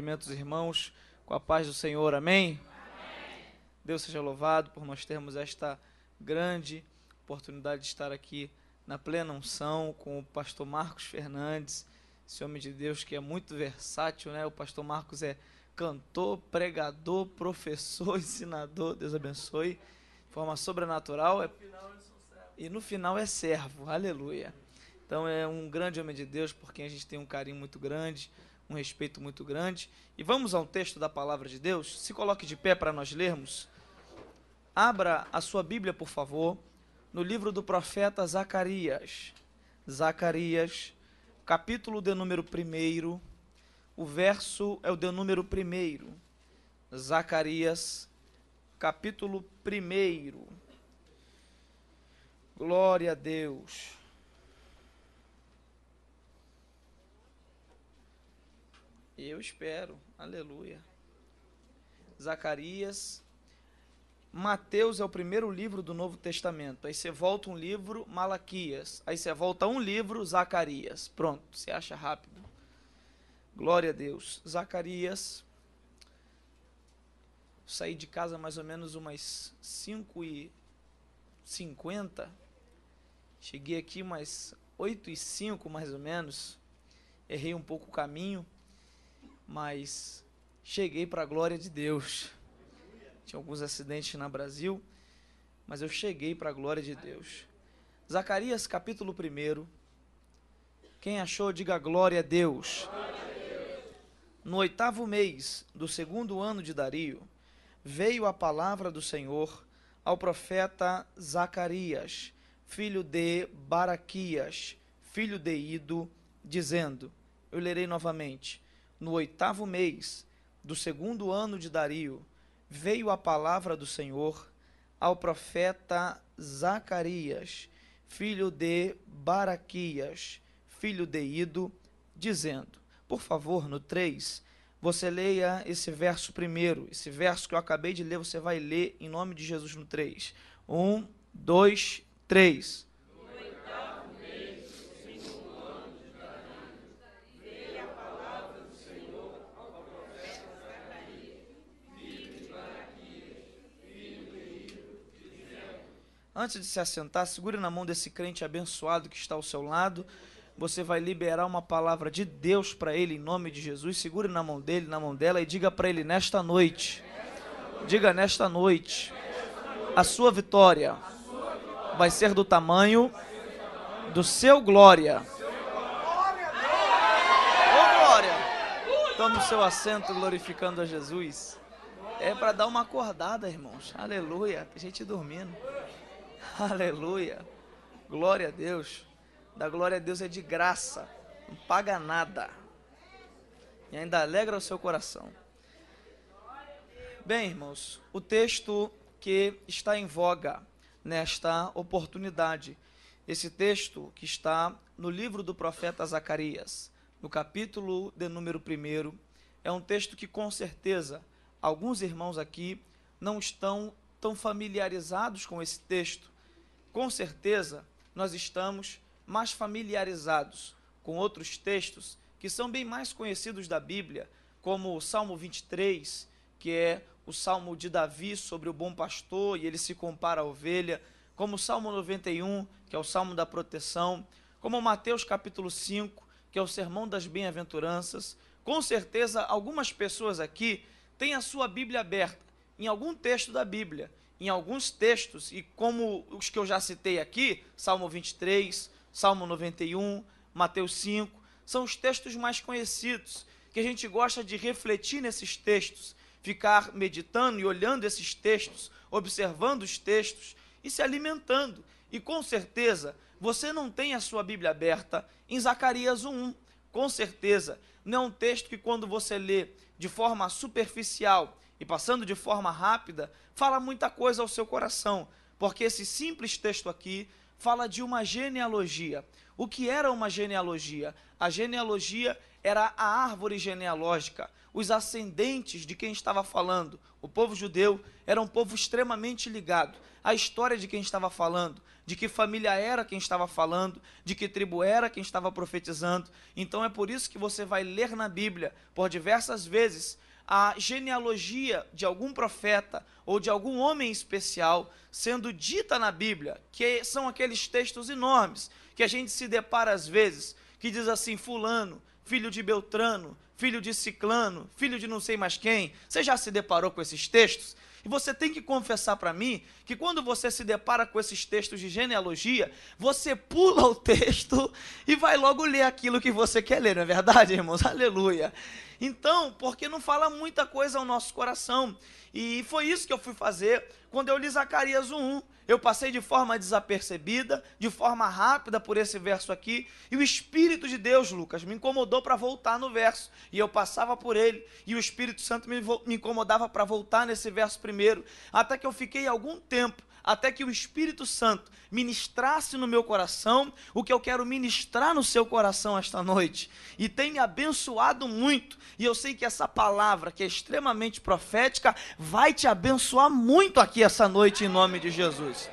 cumprimento os irmãos com a paz do Senhor, amém? Deus seja louvado por nós termos esta grande oportunidade de estar aqui na plena unção com o pastor Marcos Fernandes, esse homem de Deus que é muito versátil, né? O pastor Marcos é cantor, pregador, professor, ensinador, Deus abençoe, de forma sobrenatural, e no final é servo, aleluia. Então é um grande homem de Deus por quem a gente tem um carinho muito grande, um respeito muito grande. E vamos ao texto da palavra de Deus. Se coloque de pé para nós lermos. Abra a sua Bíblia, por favor, no livro do profeta Zacarias. Zacarias, capítulo de número 1, o verso é o de número 1. Zacarias, capítulo 1. Glória a Deus. Eu espero, aleluia. Zacarias, Mateus é o primeiro livro do Novo Testamento, aí você volta um livro, Malaquias, aí você volta um livro, Zacarias, pronto, você acha rápido. Glória a Deus. Zacarias, saí de casa mais ou menos umas 5h50, cheguei aqui umas 8h05 mais ou menos, errei um pouco o caminho, mas cheguei para a glória de Deus. Tinha alguns acidentes no Brasil, mas eu cheguei para a glória de Deus. Zacarias, capítulo 1. Quem achou, diga glória a Deus. No 8º mês do 2º ano de Dario, veio a palavra do Senhor ao profeta Zacarias, filho de Baraquias, filho de Ido, dizendo, eu lerei novamente, no 8º mês do 2º ano de Dario, veio a palavra do Senhor ao profeta Zacarias, filho de Baraquias, filho de Ido, dizendo, por favor, no 3, você leia esse verso primeiro, esse verso que eu acabei de ler, você vai ler em nome de Jesus no 3. 1, 2, 3. Antes de se assentar, segure na mão desse crente abençoado que está ao seu lado. Você vai liberar uma palavra de Deus para ele em nome de Jesus. Segure na mão dele, na mão dela e diga para ele nesta noite. Diga nesta noite. A sua vitória vai ser do tamanho do seu glória. Ô glória! Tome o seu assento glorificando a Jesus. É para dar uma acordada, irmãos. Aleluia. Tem gente dormindo. Aleluia, glória a Deus, da glória a Deus é de graça, não paga nada, e ainda alegra o seu coração. Bem, irmãos, o texto que está em voga nesta oportunidade, esse texto que está no livro do profeta Zacarias, no capítulo de número 1, é um texto que com certeza alguns irmãos aqui não estão tão familiarizados com esse texto. Com certeza, nós estamos mais familiarizados com outros textos que são bem mais conhecidos da Bíblia, como o Salmo 23, que é o Salmo de Davi sobre o bom pastor, e ele se compara à ovelha, como o Salmo 91, que é o Salmo da proteção, como Mateus capítulo 5, que é o Sermão das Bem-aventuranças. Com certeza, algumas pessoas aqui têm a sua Bíblia aberta em algum texto da Bíblia, em alguns textos, e como os que eu já citei aqui, Salmo 23, Salmo 91, Mateus 5, são os textos mais conhecidos, que a gente gosta de refletir nesses textos, ficar meditando e olhando esses textos, observando os textos e se alimentando. E com certeza, você não tem a sua Bíblia aberta em Zacarias 1. Com certeza, não é um texto que quando você lê de forma superficial e passando de forma rápida, fala muita coisa ao seu coração, porque esse simples texto aqui fala de uma genealogia. O que era uma genealogia? A genealogia era a árvore genealógica, os ascendentes de quem estava falando. O povo judeu era um povo extremamente ligado à história de quem estava falando, de que família era quem estava falando, de que tribo era quem estava profetizando. Então é por isso que você vai ler na Bíblia, por diversas vezes, a genealogia de algum profeta ou de algum homem especial sendo dita na Bíblia, que são aqueles textos enormes que a gente se depara às vezes, que diz assim: fulano, filho de Beltrano, filho de Ciclano, filho de não sei mais quem. Você já se deparou com esses textos? E você tem que confessar para mim que quando você se depara com esses textos de genealogia, você pula o texto e vai logo ler aquilo que você quer ler, não é verdade, irmãos? Aleluia! Então, porque não fala muita coisa ao nosso coração. E foi isso que eu fui fazer quando eu li Zacarias 1:1. Eu passei de forma desapercebida, de forma rápida por esse verso aqui, e o Espírito de Deus, Lucas, me incomodou para voltar no verso, e eu passava por ele, e o Espírito Santo me incomodava para voltar nesse verso primeiro, até que eu fiquei algum tempo, até que o Espírito Santo ministrasse no meu coração o que eu quero ministrar no seu coração esta noite, e tem me abençoado muito, e eu sei que essa palavra, que é extremamente profética, vai te abençoar muito aqui essa noite, em nome de Jesus.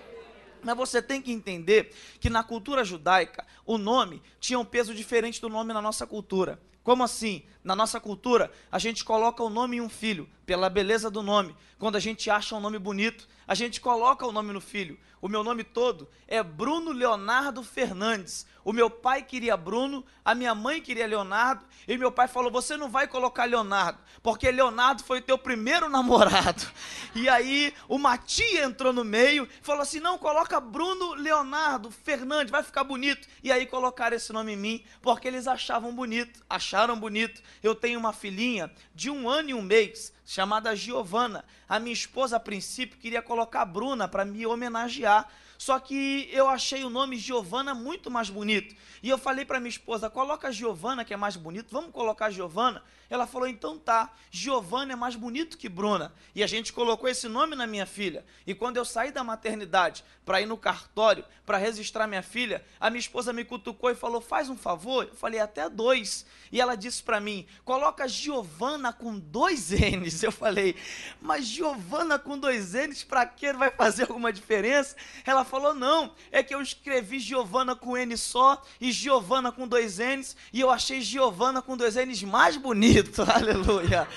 Mas você tem que entender que na cultura judaica, o nome tinha um peso diferente do nome na nossa cultura. Como assim? Na nossa cultura, a gente coloca o nome em um filho, pela beleza do nome. Quando a gente acha um nome bonito, a gente coloca o nome no filho. O meu nome todo é Bruno Leonardo Fernandes. O meu pai queria Bruno, a minha mãe queria Leonardo, e meu pai falou: você não vai colocar Leonardo, porque Leonardo foi o teu primeiro namorado. E aí uma tia entrou no meio e falou assim: não, coloca Bruno Leonardo Fernandes, vai ficar bonito. E aí colocaram esse nome em mim, porque eles achavam bonito, acharam bonito. Eu tenho uma filhinha de 1 ano e 1 mês, chamada Giovana. A minha esposa, a princípio, queria colocar Bruna para me homenagear, só que eu achei o nome Giovana muito mais bonito, e eu falei para minha esposa: coloca Giovana, que é mais bonito, vamos colocar Giovana? Ela falou: então tá, Giovana é mais bonito que Bruna, e a gente colocou esse nome na minha filha. E quando eu saí da maternidade para ir no cartório, para registrar minha filha, a minha esposa me cutucou e falou: faz um favor. Eu falei: até 2, e ela disse para mim: coloca Giovana com 2 N's. Eu falei: mas Giovana com 2 N's, para que vai fazer alguma diferença? Ela falou: não, é que eu escrevi Giovana com N só e Giovana com 2 N's, e eu achei Giovana com 2 N's mais bonito. Aleluia!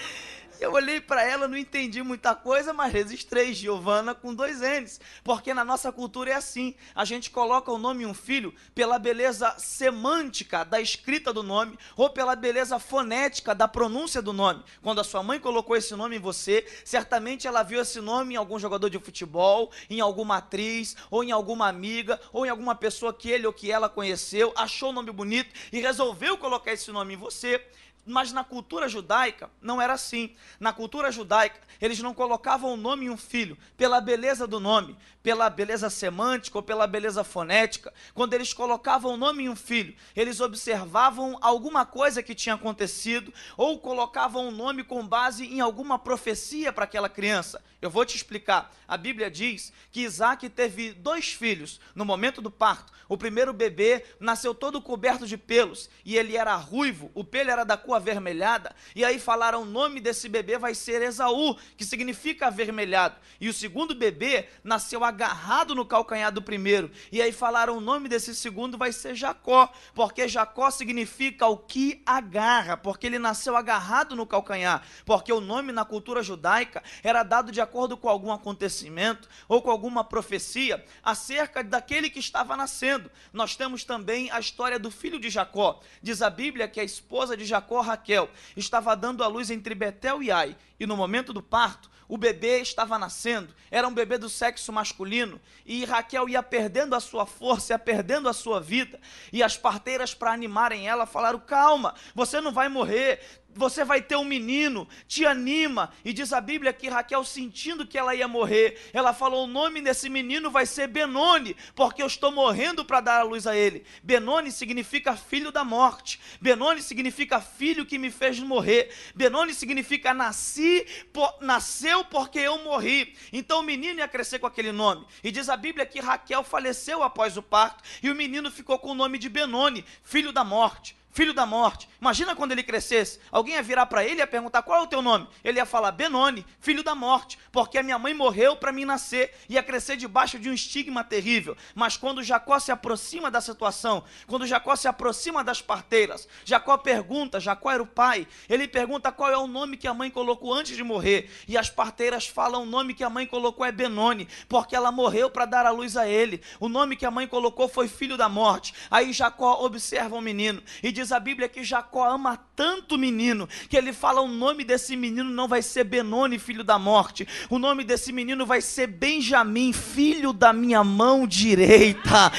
Eu olhei para ela, não entendi muita coisa, mas registrei Giovana com 2 N's, porque na nossa cultura é assim: a gente coloca o nome em um filho pela beleza semântica da escrita do nome, ou pela beleza fonética da pronúncia do nome. Quando a sua mãe colocou esse nome em você, certamente ela viu esse nome em algum jogador de futebol, em alguma atriz, ou em alguma amiga, ou em alguma pessoa que ele ou que ela conheceu, achou o nome bonito e resolveu colocar esse nome em você. Mas na cultura judaica não era assim. Na cultura judaica, eles não colocavam o nome em um filho pela beleza do nome, pela beleza semântica ou pela beleza fonética. Quando eles colocavam o nome em um filho, eles observavam alguma coisa que tinha acontecido, ou colocavam o nome com base em alguma profecia para aquela criança. Eu vou te explicar. A Bíblia diz que Isaac teve 2 filhos no momento do parto. O primeiro bebê nasceu todo coberto de pelos, e ele era ruivo, o pelo era da cor avermelhada, e aí falaram: o nome desse bebê vai ser Esaú, que significa avermelhado. E o segundo bebê nasceu agarrado no calcanhar do primeiro, e aí falaram: o nome desse segundo vai ser Jacó, porque Jacó significa o que agarra, porque ele nasceu agarrado no calcanhar, porque o nome na cultura judaica era dado de acordo com algum acontecimento ou com alguma profecia acerca daquele que estava nascendo. Nós temos também a história do filho de Jacó. Diz a Bíblia que a esposa de Jacó, Raquel, estava dando à luz entre Betel e Ai, e no momento do parto, o bebê estava nascendo, era um bebê do sexo masculino, e Raquel ia perdendo a sua força, ia perdendo a sua vida, e as parteiras, para animarem ela, falaram: calma, você não vai morrer, você vai ter um menino, te anima. E diz a Bíblia que Raquel, sentindo que ela ia morrer, ela falou: o nome desse menino vai ser Benoni, porque eu estou morrendo para dar a luz a ele. Benoni significa filho da morte. Benoni significa filho que me fez morrer. Benoni significa nasceu porque eu morri. Então o menino ia crescer com aquele nome. E diz a Bíblia que Raquel faleceu após o parto, e o menino ficou com o nome de Benoni, filho da morte. Filho da morte. Imagina quando ele crescesse, alguém ia virar para ele e ia perguntar: qual é o teu nome? Ele ia falar: Benoni, filho da morte, porque a minha mãe morreu para mim nascer. Ia crescer debaixo de um estigma terrível. Mas quando Jacó se aproxima da situação, quando Jacó se aproxima das parteiras, Jacó pergunta, Jacó era o pai, ele pergunta qual é o nome que a mãe colocou antes de morrer, e as parteiras falam: o nome que a mãe colocou é Benoni, porque ela morreu para dar a luz a ele. O nome que a mãe colocou foi filho da morte. Aí Jacó observa o menino, e diz a Bíblia que Jacó ama tanto o menino, que ele fala: o nome desse menino não vai ser Benoni, filho da morte, o nome desse menino vai ser Benjamim, filho da minha mão direita.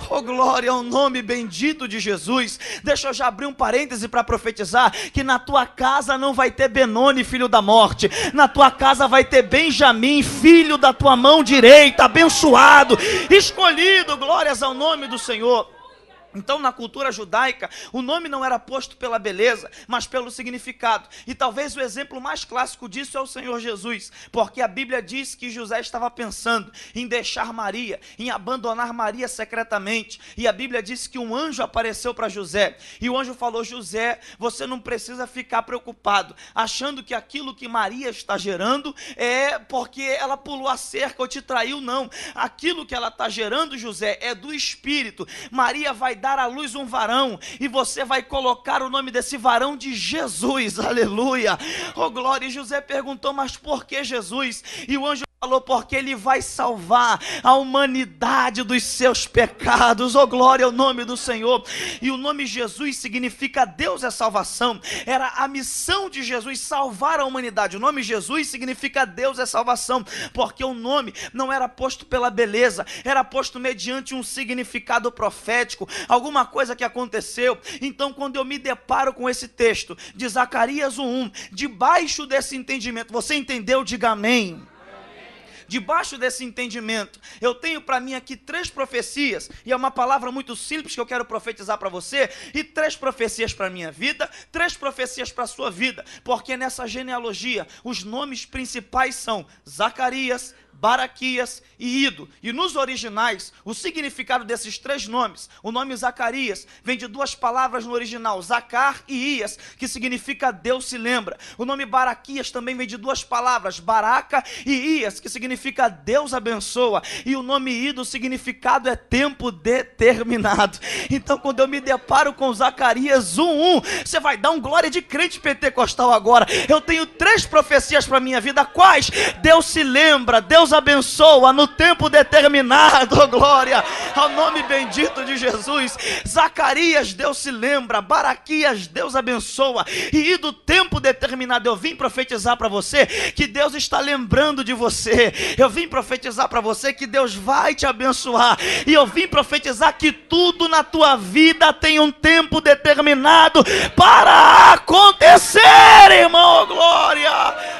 Oh, glória ao nome bendito de Jesus. Deixa eu já abrir um parêntese para profetizar que na tua casa não vai ter Benoni, filho da morte, na tua casa vai ter Benjamim, filho da tua mão direita, abençoado, escolhido. Glórias ao nome do Senhor. Então, na cultura judaica, o nome não era posto pela beleza, mas pelo significado. E talvez o exemplo mais clássico disso é o Senhor Jesus, porque a Bíblia diz que José estava pensando em deixar Maria, em abandonar Maria secretamente. E a Bíblia diz que um anjo apareceu para José, e o anjo falou: José, você não precisa ficar preocupado, achando que aquilo que Maria está gerando é porque ela pulou a cerca ou te traiu. Não, aquilo que ela está gerando, José, é do Espírito. Maria vai dar à luz um varão, e você vai colocar o nome desse varão de Jesus. Aleluia, oh glória. E José perguntou: mas por que Jesus? E o anjo falou: porque ele vai salvar a humanidade dos seus pecados. Oh glória ao nome do Senhor. E o nome Jesus significa Deus é salvação. Era a missão de Jesus, salvar a humanidade. O nome Jesus significa Deus é salvação, porque o nome não era posto pela beleza, era posto mediante um significado profético, alguma coisa que aconteceu. Então, quando eu me deparo com esse texto de Zacarias 1:1, debaixo desse entendimento, você entendeu? Diga amém. Debaixo desse entendimento, eu tenho para mim aqui 3 profecias, e é uma palavra muito simples que eu quero profetizar para você, e 3 profecias para a minha vida, 3 profecias para a sua vida, porque nessa genealogia, os nomes principais são Zacarias, Baraquias e Ido. E nos originais, o significado desses 3 nomes, o nome Zacarias vem de 2 palavras no original, Zacar e Ias, que significa Deus se lembra. O nome Baraquias também vem de 2 palavras, Baraca e Ias, que significa Deus abençoa. E o nome Ido, o significado é tempo determinado. Então, quando eu me deparo com Zacarias 1:1, você vai dar um glória de crente pentecostal agora. Eu tenho 3 profecias para minha vida. Quais? Deus se lembra, Deus abençoa no tempo determinado. Oh, glória ao nome bendito de Jesus. Zacarias, Deus se lembra. Baraquias, Deus abençoa. E do tempo determinado, eu vim profetizar para você que Deus está lembrando de você. Eu vim profetizar para você que Deus vai te abençoar. E eu vim profetizar que tudo na tua vida tem um tempo determinado para acontecer, irmão. Oh, glória,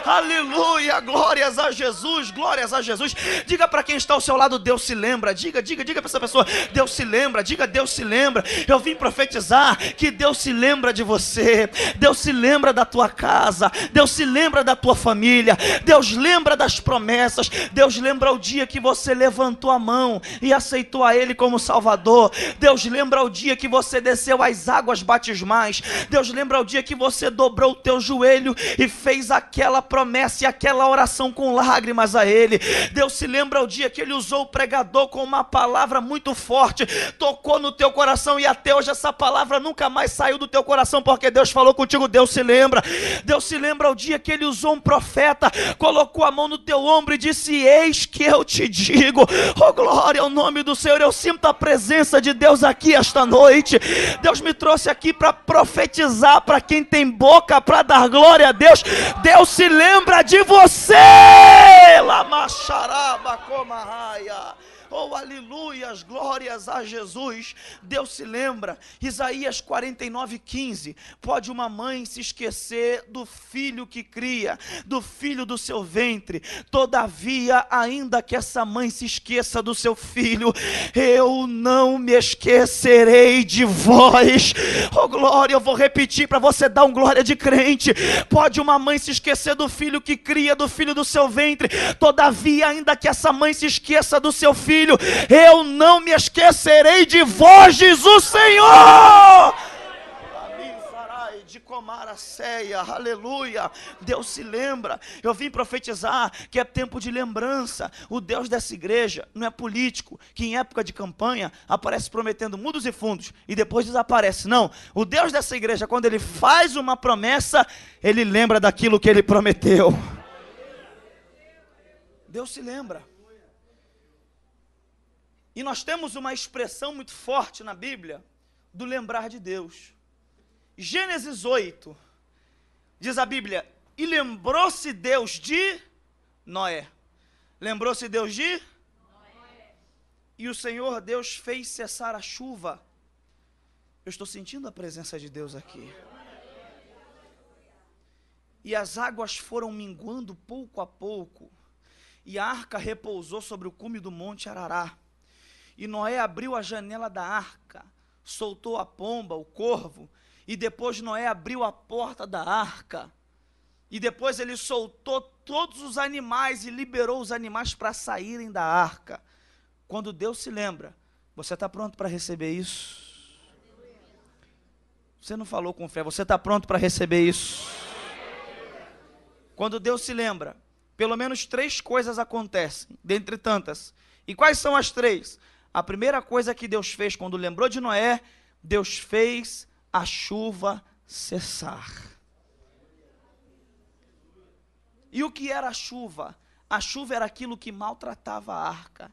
aleluia, glórias a Jesus, glórias a Jesus. Diga para quem está ao seu lado: Deus se lembra. Diga para essa pessoa: Deus se lembra. Diga: Deus se lembra. Eu vim profetizar que Deus se lembra de você. Deus se lembra da tua casa. Deus se lembra da tua família. Deus lembra das promessas. Deus lembra o dia que você levantou a mão e aceitou a Ele como Salvador. Deus lembra o dia que você desceu às águas batismais. Deus lembra o dia que você dobrou o teu joelho e fez aquela promessa e aquela oração com lágrimas a Ele. Deus se lembra o dia que Ele usou o pregador com uma palavra muito forte, tocou no teu coração, e até hoje essa palavra nunca mais saiu do teu coração, porque Deus falou contigo. Deus se lembra. Deus se lembra o dia que Ele usou um profeta, colocou a mão no teu ombro e disse: eis que eu te digo. Oh, glória ao nome do Senhor. Eu sinto a presença de Deus aqui esta noite. Deus me trouxe aqui para profetizar para quem tem boca para dar glória a Deus. Deus se lembra de você. Oh, aleluias, glórias a Jesus. Deus se lembra. Isaías 49:15. Pode uma mãe se esquecer do filho que cria, do filho do seu ventre, todavia, ainda que essa mãe se esqueça do seu filho, eu não me esquecerei de vós. Oh, glória, eu vou repetir para você dar um glória de crente. Pode uma mãe se esquecer do filho que cria, do filho do seu ventre, todavia, ainda que essa mãe se esqueça do seu filho, eu não me esquecerei de vós, diz o Senhor. De comar a ceia, aleluia. Deus se lembra. Eu vim profetizar que é tempo de lembrança. O Deus dessa igreja não é político, que em época de campanha aparece prometendo mundos e fundos e depois desaparece. Não, o Deus dessa igreja, quando ele faz uma promessa, ele lembra daquilo que ele prometeu. Deus se lembra. E nós temos uma expressão muito forte na Bíblia do lembrar de Deus. Gênesis 8, diz a Bíblia, e lembrou-se Deus de Noé. Lembrou-se Deus de Noé. E o Senhor Deus fez cessar a chuva. Eu estou sentindo a presença de Deus aqui. E as águas foram minguando pouco a pouco, e a arca repousou sobre o cume do monte Arará. E Noé abriu a janela da arca, soltou a pomba, o corvo, e depois Noé abriu a porta da arca. E depois ele soltou todos os animais e liberou os animais para saírem da arca. Quando Deus se lembra, você está pronto para receber isso? Você não falou com fé, você está pronto para receber isso? Quando Deus se lembra, pelo menos 3 coisas acontecem, dentre tantas. E quais são as 3? A primeira coisa que Deus fez quando lembrou de Noé, Deus fez a chuva cessar. E o que era a chuva? A chuva era aquilo que maltratava a arca.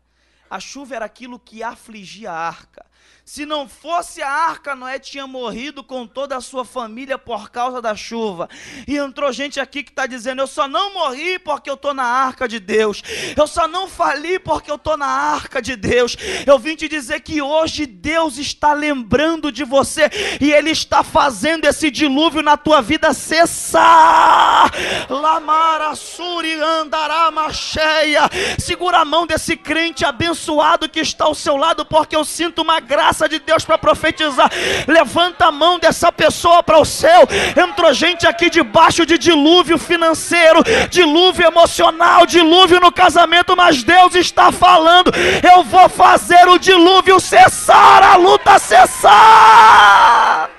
A chuva era aquilo que afligia a arca. Se não fosse a arca, Noé tinha morrido com toda a sua família por causa da chuva. E entrou gente aqui que está dizendo, eu só não morri porque eu estou na arca de Deus. Eu só não fali porque eu estou na arca de Deus. Eu vim te dizer que hoje Deus está lembrando de você. E Ele está fazendo esse dilúvio na tua vida cessar. Lamara suri andarama cheia. Segura a mão desse crente abençoado que está ao seu lado, porque eu sinto uma graça de Deus para profetizar. Levanta a mão dessa pessoa para o céu. Entrou gente aqui debaixo de dilúvio financeiro, dilúvio emocional, dilúvio no casamento, mas Deus está falando, eu vou fazer o dilúvio cessar, a luta cessar.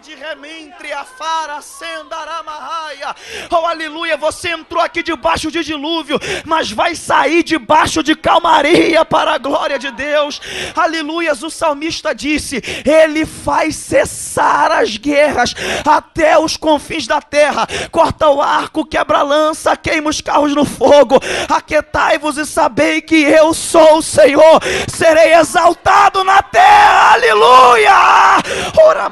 De rementre a fara sendaramahaya. Oh, aleluia, você entrou aqui debaixo de dilúvio, mas vai sair debaixo de calmaria para a glória de Deus. Aleluias, o salmista disse, Ele faz cessar as guerras até os confins da terra, corta o arco, quebra a lança, queima os carros no fogo. Aquietai-vos e sabei que eu sou o Senhor, serei exaltado na terra. Aleluia. Ora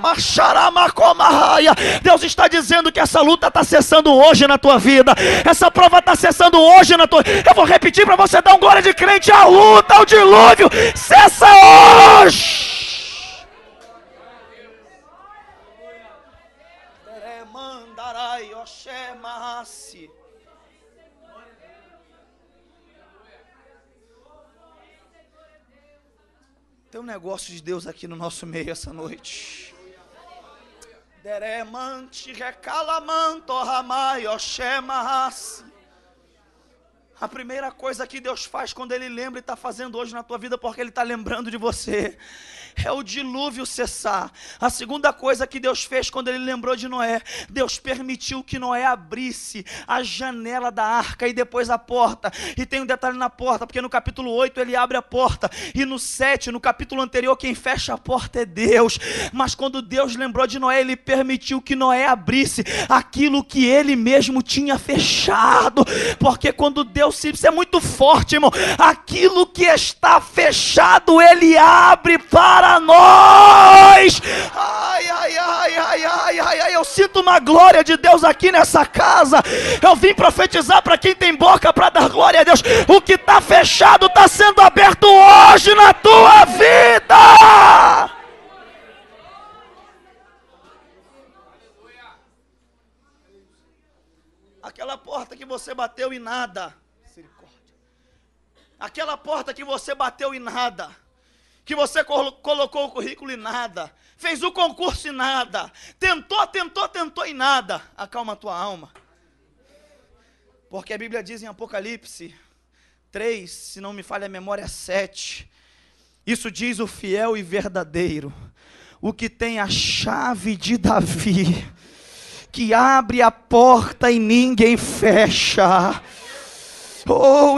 Deus está dizendo que essa luta está cessando hoje na tua vida. Essa prova está cessando hoje na tua vida. Eu vou repetir para você dar um glória de crente. A luta, o dilúvio cessa hoje. Tem um negócio de Deus aqui no nosso meio essa noite. A primeira coisa que Deus faz quando Ele lembra e está fazendo hoje na tua vida, porque Ele está lembrando de você, é o dilúvio cessar. A segunda coisa que Deus fez quando Ele lembrou de Noé, Deus permitiu que Noé abrisse a janela da arca e depois a porta. E tem um detalhe na porta, porque no capítulo 8 Ele abre a porta, e no 7, no capítulo anterior, quem fecha a porta é Deus. Mas quando Deus lembrou de Noé, Ele permitiu que Noé abrisse aquilo que Ele mesmo tinha fechado. Porque quando Deus, isso é muito forte, irmão, aquilo que está fechado Ele abre para nós. Ai, ai, ai, ai, ai, ai, ai, eu Eu sinto uma glória de Deus aqui nessa casa. Eu vim profetizar para quem tem boca para dar glória a Deus. O que está fechado está sendo aberto hoje na tua vida. Aquela porta que você bateu e nada. Aquela porta que você bateu e nada. Que você colocou o currículo e nada. Fez o concurso e nada. Tentou e nada. Acalma a tua alma. Porque a Bíblia diz em Apocalipse 3, se não me falha a memória, 7. Isso diz o fiel e verdadeiro, o que tem a chave de Davi, que abre a porta e ninguém fecha.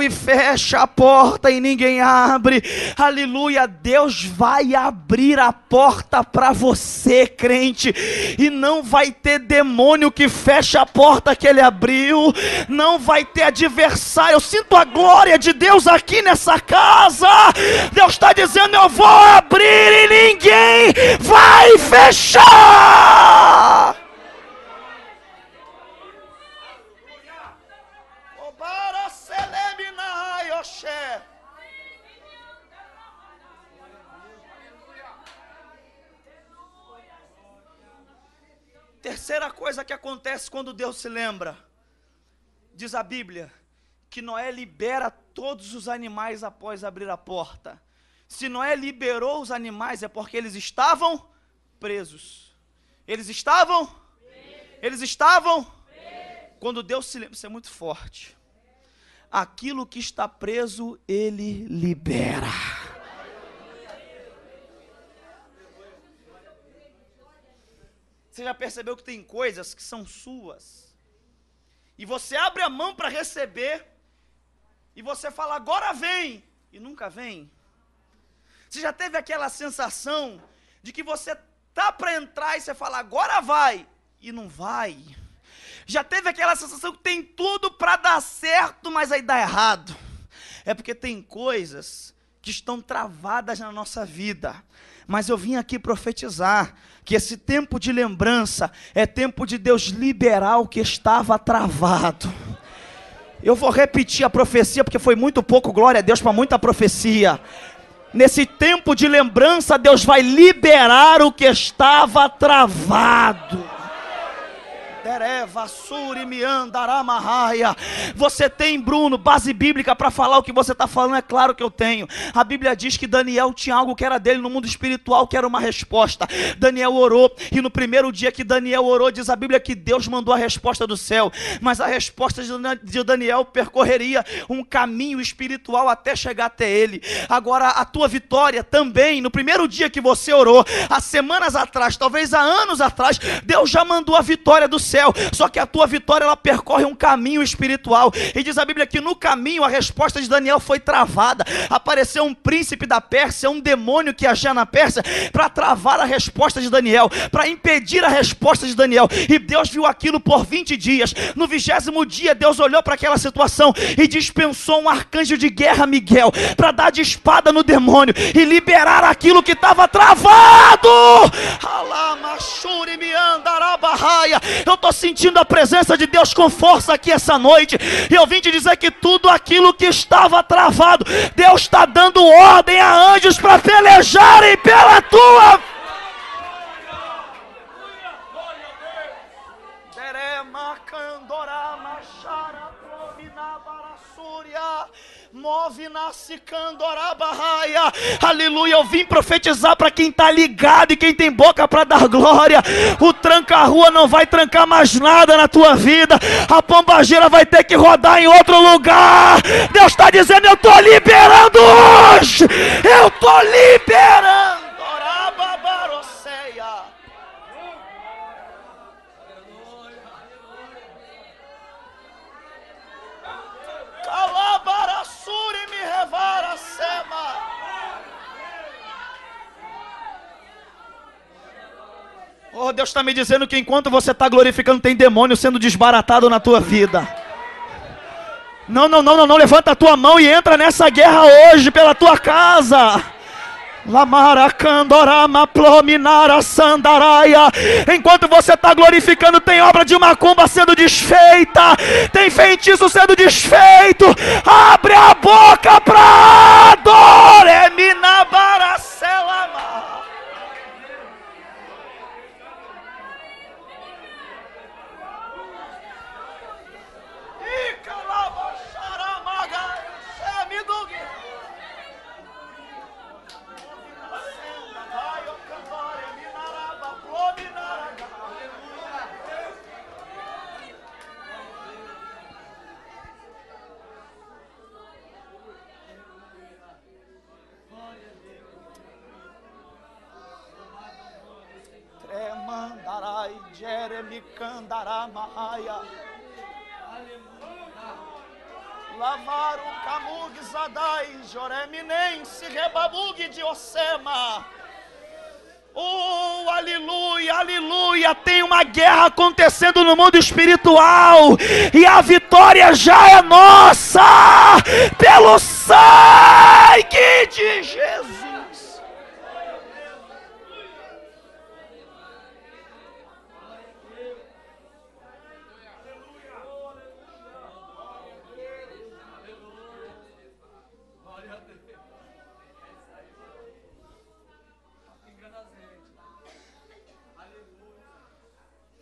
E fecha a porta e ninguém abre. Aleluia, Deus vai abrir a porta para você, crente. E não vai ter demônio que feche a porta que ele abriu. Não vai ter adversário. Eu sinto a glória de Deus aqui nessa casa. Deus está dizendo, eu vou abrir e ninguém vai fechar. Terceira coisa que acontece quando Deus se lembra, diz a Bíblia, que Noé libera todos os animais após abrir a porta. Se Noé liberou os animais é porque eles estavam presos. Eles estavam? Quando Deus se lembra, isso é muito forte. Aquilo que está preso, Ele libera. Você já percebeu que tem coisas que são suas? E você abre a mão para receber, e você fala, agora vem, e nunca vem. Você já teve aquela sensação de que você tá para entrar e você fala, agora vai, e não vai. Já teve aquela sensação que tem tudo para dar certo, mas aí dá errado. É porque tem coisas que estão travadas na nossa vida. Mas eu vim aqui profetizar que esse tempo de lembrança é tempo de Deus liberar o que estava travado. Eu vou repetir a profecia porque foi muito pouco, glória a Deus, para muita profecia. Nesse tempo de lembrança, Deus vai liberar o que estava travado. Você tem, Bruno, base bíblica para falar o que você está falando? É claro que eu tenho. A Bíblia diz que Daniel tinha algo que era dele no mundo espiritual, que era uma resposta. Daniel orou, e no primeiro dia que Daniel orou, diz a Bíblia que Deus mandou a resposta do céu. Mas a resposta de Daniel percorreria um caminho espiritual até chegar até ele. Agora a tua vitória também, no primeiro dia que você orou, há semanas atrás, talvez há anos atrás, Deus já mandou a vitória do céu. Só que a tua vitória, ela percorre um caminho espiritual, e diz a Bíblia que no caminho a resposta de Daniel foi travada. Apareceu um príncipe da Pérsia, um demônio que agia na Pérsia, para travar a resposta de Daniel, para impedir a resposta de Daniel, e Deus viu aquilo por 20 dias. No 20º dia, Deus olhou para aquela situação e dispensou um arcanjo de guerra, Miguel, para dar de espada no demônio e liberar aquilo que estava travado. Eu estou sentindo a presença de Deus com força aqui essa noite, e eu vim te dizer que tudo aquilo que estava travado, Deus está dando ordem a anjos para pelejarem pela tua. Aleluia, eu vim profetizar para quem está ligado e quem tem boca para dar glória. O tranca-rua não vai trancar mais nada na tua vida. A pombagira vai ter que rodar em outro lugar. Deus está dizendo, eu estou liberando hoje. Eu estou liberando. Oh, Deus está me dizendo que enquanto você está glorificando, tem demônio sendo desbaratado na tua vida. Não, levanta a tua mão e entra nessa guerra hoje pela tua casa. Lamaracandorama plominara sandaraia. Enquanto você está glorificando, tem obra de macumba sendo desfeita, tem feitiço sendo desfeito. Abre a boca para adorar. Eminabaracelama. Tremandarai Jeremi Candaramaia. Lavar o Camug Zadai Joreminense Rebabug de Ocema. Oh, aleluia, aleluia. Tem uma guerra acontecendo no mundo espiritual e a vitória já é nossa pelo sangue de Jesus.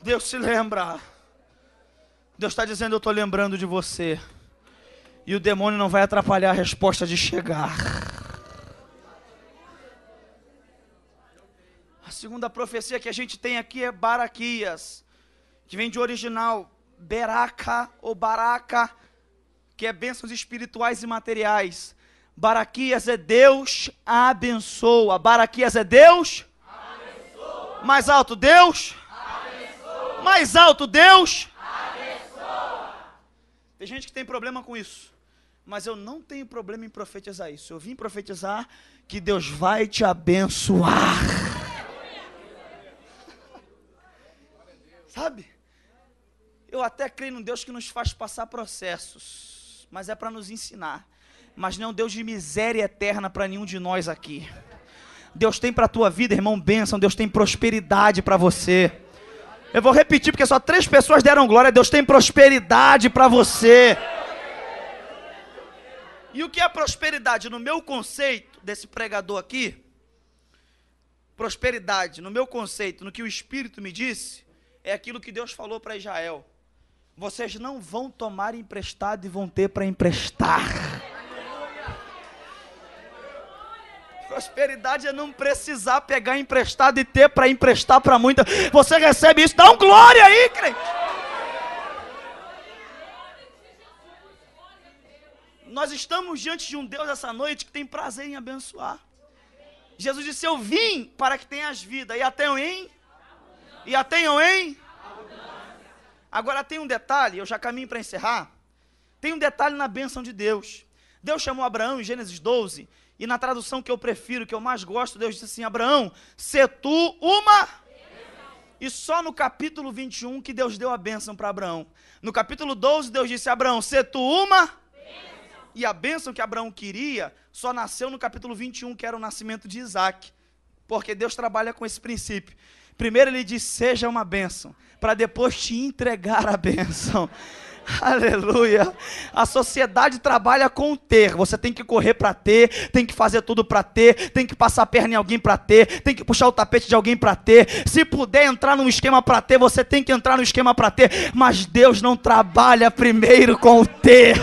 Deus se lembra. Deus está dizendo: eu estou lembrando de você. E o demônio não vai atrapalhar a resposta de chegar. A segunda profecia que a gente tem aqui é Baraquias, que vem de original Beraca ou Baraca, que é bênçãos espirituais e materiais. Baraquias é Deus abençoa. Baraquias é Deus abençoa. Mais alto, Deus abençoa. Mais alto, Deus abençoa. Tem gente que tem problema com isso, mas eu não tenho problema em profetizar isso. Eu vim profetizar que Deus vai te abençoar. Sabe? Eu até creio num Deus que nos faz passar processos, mas é para nos ensinar. Mas não é um Deus de miséria eterna para nenhum de nós aqui. Deus tem para a tua vida, irmão, bênção. Deus tem prosperidade para você. Eu vou repetir porque só 3 pessoas deram glória. Deus tem prosperidade para você. E o que é prosperidade? No meu conceito desse pregador aqui, prosperidade, no meu conceito, no que o Espírito me disse, é aquilo que Deus falou para Israel: vocês não vão tomar emprestado e vão ter para emprestar. Prosperidade é não precisar pegar emprestado e ter para emprestar para muita. Você recebe isso, dá um glória aí, crente. Nós estamos diante de um Deus essa noite que tem prazer em abençoar. Jesus disse: eu vim para que tenhas vida e a tenham em Agora tem um detalhe, eu já caminho para encerrar. Tem um detalhe na bênção de Deus. Deus chamou Abraão em Gênesis 12, e na tradução que eu prefiro, que eu mais gosto, Deus disse assim: Abraão, sê tu uma... E só no capítulo 21 que Deus deu a bênção para Abraão. No capítulo 12, Deus disse: Abraão, sê tu uma... E a bênção que Abraão queria só nasceu no capítulo 21, que era o nascimento de Isaac. Porque Deus trabalha com esse princípio. Primeiro ele diz: seja uma bênção, para depois te entregar a bênção. Aleluia. A sociedade trabalha com o ter. Você tem que correr para ter, tem que fazer tudo para ter, tem que passar a perna em alguém para ter, tem que puxar o tapete de alguém para ter. Se puder entrar num esquema para ter, você tem que entrar no esquema para ter. Mas Deus não trabalha primeiro com o ter.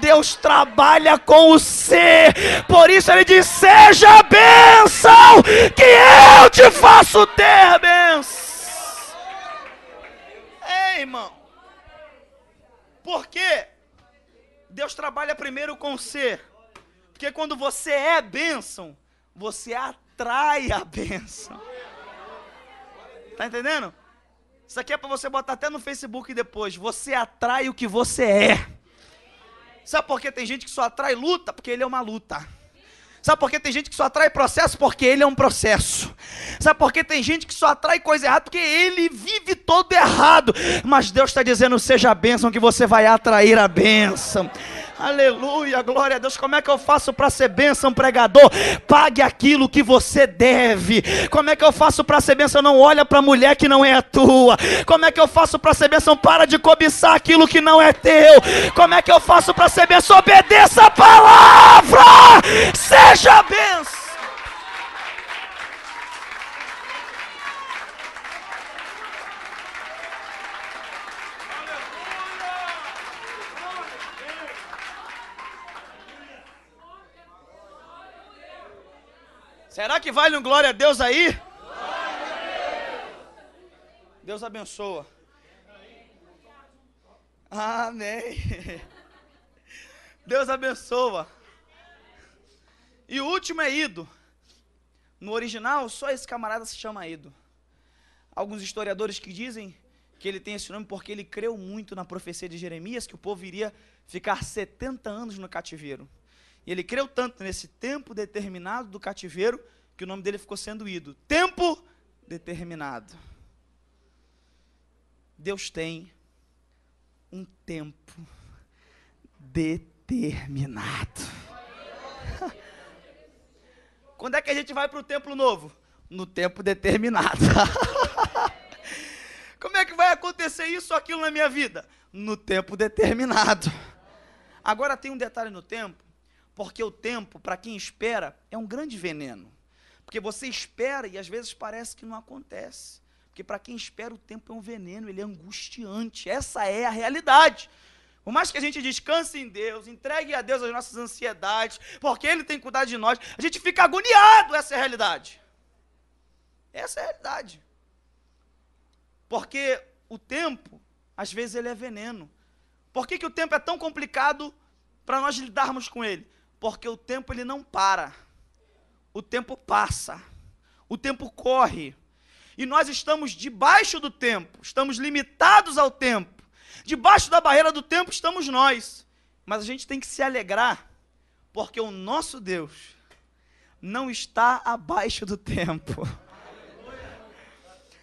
Deus trabalha com o ser. Por isso ele diz: seja bênção, que eu te faço ter bênção. Ei, irmão, por quê? Deus trabalha primeiro com o ser. Porque quando você é bênção, você atrai a bênção. Tá entendendo? Isso aqui é para você botar até no Facebook depois. Você atrai o que você é. Sabe por que tem gente que só atrai luta? Porque ele é uma luta. Sabe por que tem gente que só atrai processo? Porque ele é um processo. Sabe por que tem gente que só atrai coisa errada? Porque ele vive todo errado. Mas Deus está dizendo: seja a bênção, que você vai atrair a bênção. Aleluia, glória a Deus. Como é que eu faço para ser bênção, pregador? Pague aquilo que você deve. Como é que eu faço para ser bênção? Não olha para a mulher que não é a tua. Como é que eu faço para ser bênção? Para de cobiçar aquilo que não é teu. Como é que eu faço para ser bênção? Obedeça a palavra. Seja bênção. Será que vale um glória a Deus aí? Deus abençoa. Amém. Deus abençoa. E o último é Ido. No original, só esse camarada se chama Ido. Alguns historiadores que dizem que ele tem esse nome porque ele creu muito na profecia de Jeremias, que o povo iria ficar 70 anos no cativeiro. E ele creu tanto nesse tempo determinado do cativeiro, que o nome dele ficou sendo Ido. Tempo determinado. Deus tem um tempo determinado. Quando é que a gente vai para o templo novo? No tempo determinado. Como é que vai acontecer isso ou aquilo na minha vida? No tempo determinado. Agora tem um detalhe no tempo, porque o tempo, para quem espera, é um grande veneno. Porque você espera e às vezes parece que não acontece. Porque para quem espera o tempo é um veneno, ele é angustiante. Essa é a realidade. Por mais que a gente descanse em Deus, entregue a Deus as nossas ansiedades, porque Ele tem cuidado de nós, a gente fica agoniado, essa é a realidade. Essa é a realidade. Porque o tempo, às vezes ele é veneno. Por que o tempo é tão complicado para nós lidarmos com ele? Porque o tempo ele não para. O tempo passa. O tempo corre. E nós estamos debaixo do tempo, estamos limitados ao tempo. Debaixo da barreira do tempo estamos nós. Mas a gente tem que se alegrar, porque o nosso Deus não está abaixo do tempo.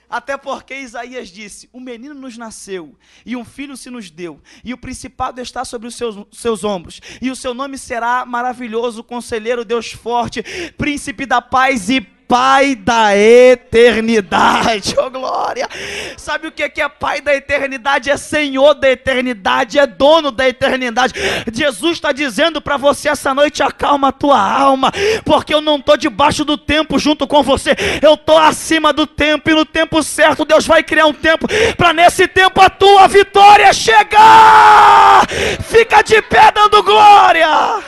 Até porque Isaías disse, um menino nos nasceu, e um filho se nos deu, e o principado está sobre os seus ombros, e o seu nome será maravilhoso, conselheiro, Deus forte, príncipe da paz e Pai da eternidade. Oh glória! Sabe o que é Pai da eternidade? É Senhor da eternidade, é dono da eternidade. Jesus está dizendo para você essa noite, acalma a tua alma, porque eu não estou debaixo do tempo junto com você, eu estou acima do tempo, e no tempo certo Deus vai criar um tempo, para nesse tempo a tua vitória chegar. Fica de pé dando glória.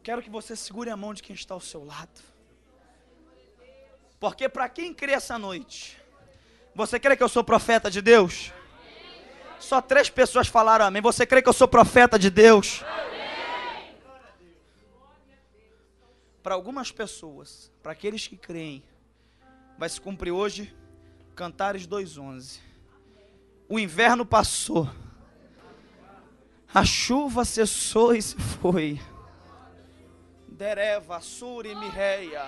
Quero que você segure a mão de quem está ao seu lado. Porque para quem crê essa noite, você crê que eu sou profeta de Deus? Só 3 pessoas falaram amém. Você crê que eu sou profeta de Deus? Para algumas pessoas, para aqueles que creem, vai se cumprir hoje Cantares 2:11. O inverno passou, a chuva cessou e se foi. Dereva, Suri, Mireia.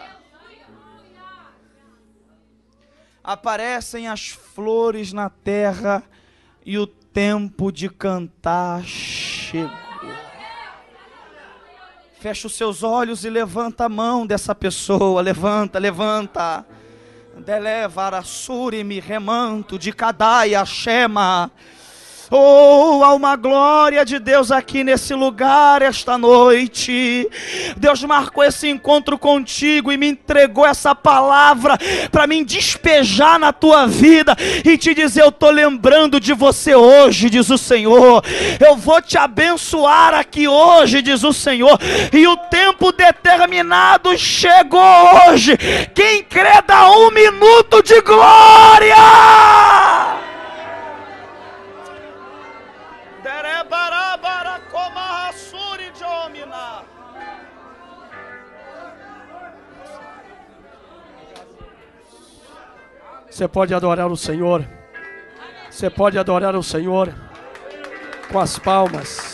Aparecem as flores na terra e o tempo de cantar chegou. Fecha os seus olhos e levanta a mão dessa pessoa. Levanta, levanta. Deleva, Arasuri, me remanto de Cadaia, Shema. Oh, há uma glória de Deus aqui nesse lugar esta noite. Deus marcou esse encontro contigo e me entregou essa palavra para mim despejar na tua vida e te dizer, eu estou lembrando de você hoje, diz o Senhor. Eu vou te abençoar aqui hoje, diz o Senhor. E o tempo determinado chegou hoje. Quem crê dá 1 minuto de glória. Você pode adorar o Senhor. Você pode adorar o Senhor com as palmas.